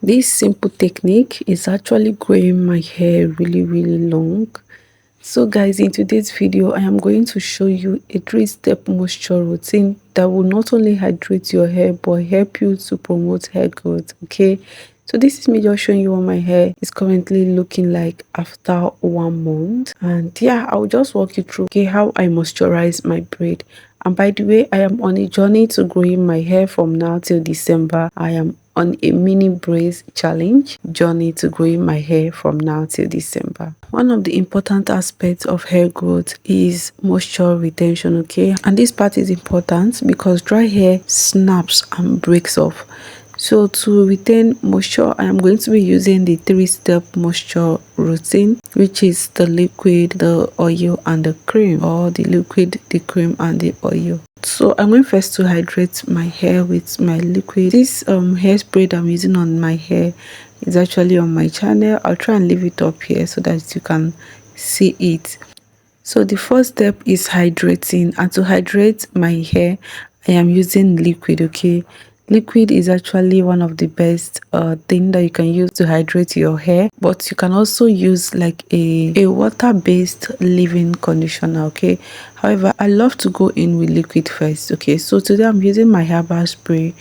This simple technique is actually growing my hair really long. So guys, in today's video I am going to show you a 3-step moisture routine that will not only hydrate your hair but help you to promote hair growth. Okay, so this is me just showing you what my hair is currently looking like after 1 month. And yeah, I'll just walk you through how I moisturize my braid. And by the way, I am on a journey to growing my hair from now till December. I am on a mini braids challenge journey to growing my hair from now till December. One of the important aspects of hair growth is moisture retention, okay? And this part is important because dry hair snaps and breaks off. So to retain moisture, I am going to be using the 3-step moisture routine, which is the liquid, the oil and the cream, or the liquid, the cream and the oil. So I'm going first to hydrate my hair with my liquid. This hairspray that I'm using on my hair is actually on my channel. I'll try and leave it up here so that you can see it. So the first step is hydrating, and to hydrate my hair I am using liquid. Okay, liquid is actually one of the best thing that you can use to hydrate your hair, but you can also use like a water-based leave-in conditioner. Okay, however, I love to go in with liquid first. Okay, so today I'm using my herbal spray,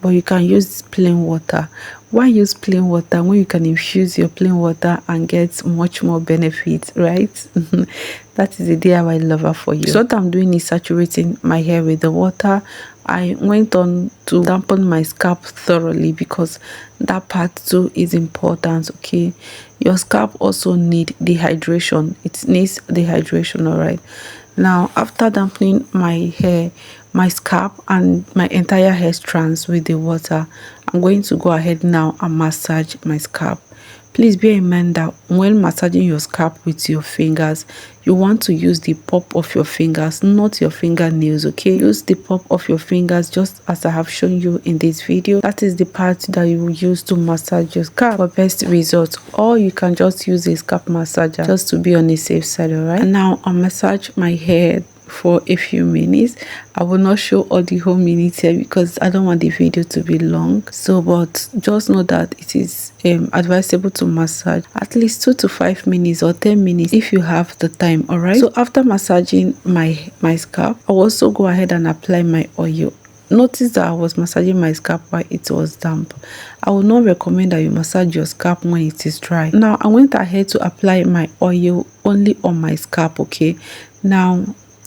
but you can use plain water. Why use plain water when you can infuse your plain water and get much more benefits, right? That is the DIY lover for you. So what I'm doing is saturating my hair with the water. I went on to dampen my scalp thoroughly because that part too is important. Okay, your scalp also need dehydration. It needs dehydration. All right, now after dampening my hair, my scalp and my entire hair strands with the water, I'm going to go ahead now and massage my scalp. Please bear in mind that when massaging your scalp with your fingers, you want to use the pop of your fingers, not your fingernails. Okay, use the pop of your fingers just as I have shown you in this video. That is the part that you will use to massage your scalp for best results. Or you can just use a scalp massager just to be on the safe side. All right, and now I'll massage my hair for a few minutes. I will not show all the whole minutes here because I don't want the video to be long. So but just know that it is advisable to massage at least 2 to 5 minutes or 10 minutes if you have the time. All right, so after massaging my scalp, I'll also go ahead and apply my oil. Notice that I was massaging my scalp while it was damp. I would not recommend that you massage your scalp when it is dry. Now I went ahead to apply my oil only on my scalp. Okay, now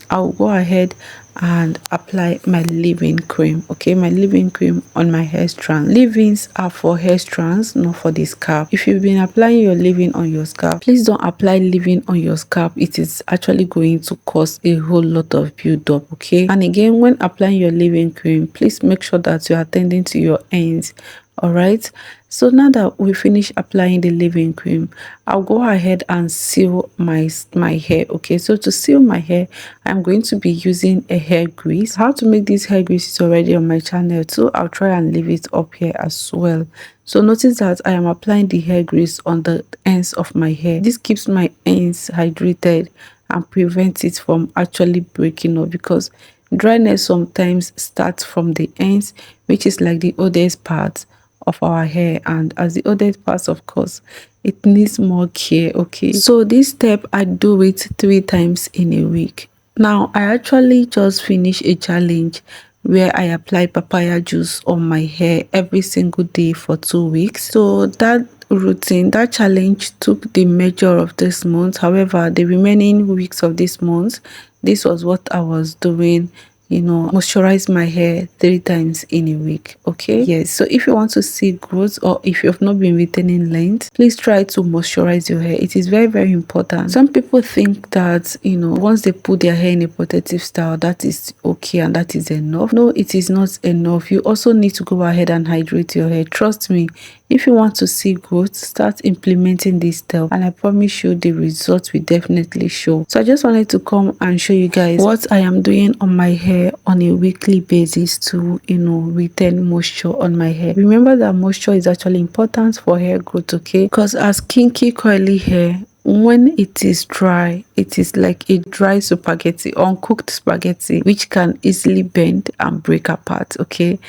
I'll go ahead and apply my leave-in cream. Okay, my leave-in cream on my hair strands. Leave-ins are for hair strands, not for the scalp. If you've been applying your leave-in on your scalp, please don't apply leave-in on your scalp. It is actually going to cause a whole lot of build-up. Okay, and again, when applying your leave-in cream, please make sure that you're attending to your ends. All right, so now that we finish applying the leave-in cream, I'll go ahead and seal my hair. Okay, so to seal my hair, I'm going to be using a hair grease. How to make this hair grease is already on my channel too. I'll try and leave it up here as well. So notice that I am applying the hair grease on the ends of my hair. This keeps my ends hydrated and prevents it from actually breaking off, because dryness sometimes starts from the ends, which is like the oldest part of our hair, and as the oldest part, of course, it needs more care. Okay, so this step I do it 3 times in a week. Now I actually just finished a challenge where I apply papaya juice on my hair every single day for 2 weeks. So that routine, that challenge took the measure of this month. However, the remaining weeks of this month, this was what I was doing. You know, moisturize my hair 3 times in a week. Okay, yes, so if you want to see growth, or if you have not been retaining length, please try to moisturize your hair. It is very important. Some people think that, you know, once they put their hair in a protective style, that is okay and that is enough. No, it is not enough. You also need to go ahead and hydrate your hair. Trust me, if you want to see growth, start implementing this step, and I promise you the results will definitely show. So I just wanted to come and show you guys what I am doing on my hair on a weekly basis to, you know, retain moisture on my hair. Remember that moisture is actually important for hair growth. Okay, because as kinky curly hair, when it is dry, it is like a dry spaghetti, uncooked spaghetti, which can easily bend and break apart. Okay,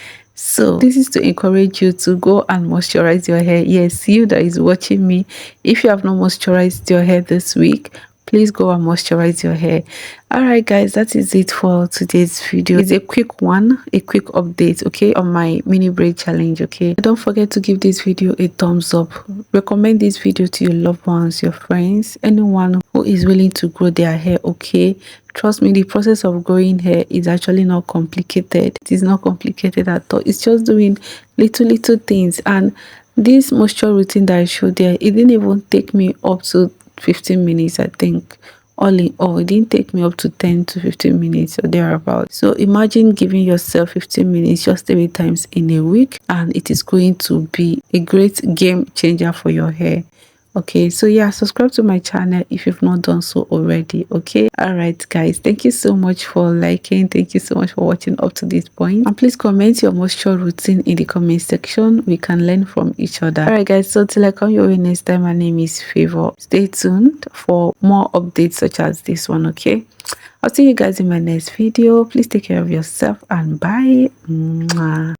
So this is to encourage you to go and moisturize your hair. Yes, you that is watching me, if you have not moisturized your hair this week, please go and moisturize your hair. All right guys, that is it for today's video. It's a quick one, a quick update, okay, on my mini braid challenge. Okay, don't forget to give this video a thumbs up. Recommend this video to your loved ones, your friends, anyone who is willing to grow their hair. Okay, trust me, the process of growing hair is actually not complicated. It is not complicated at all. It's just doing little things. And this moisture routine that I showed there, it didn't even take me up to 15 minutes. I think all in all, it didn't take me up to 10 to 15 minutes or thereabout. So imagine giving yourself 15 minutes just 3 times in a week, and it is going to be a great game changer for your hair. Okay, so yeah, subscribe to my channel if you've not done so already. Okay, all right guys, thank you so much for liking, thank you so much for watching up to this point, and please comment your moisture routine in the comment section. We can learn from each other. All right guys, so till I come your way next time, my name is Favor. Stay tuned for more updates such as this one. Okay, I'll see you guys in my next video. Please take care of yourself and bye. Mwah.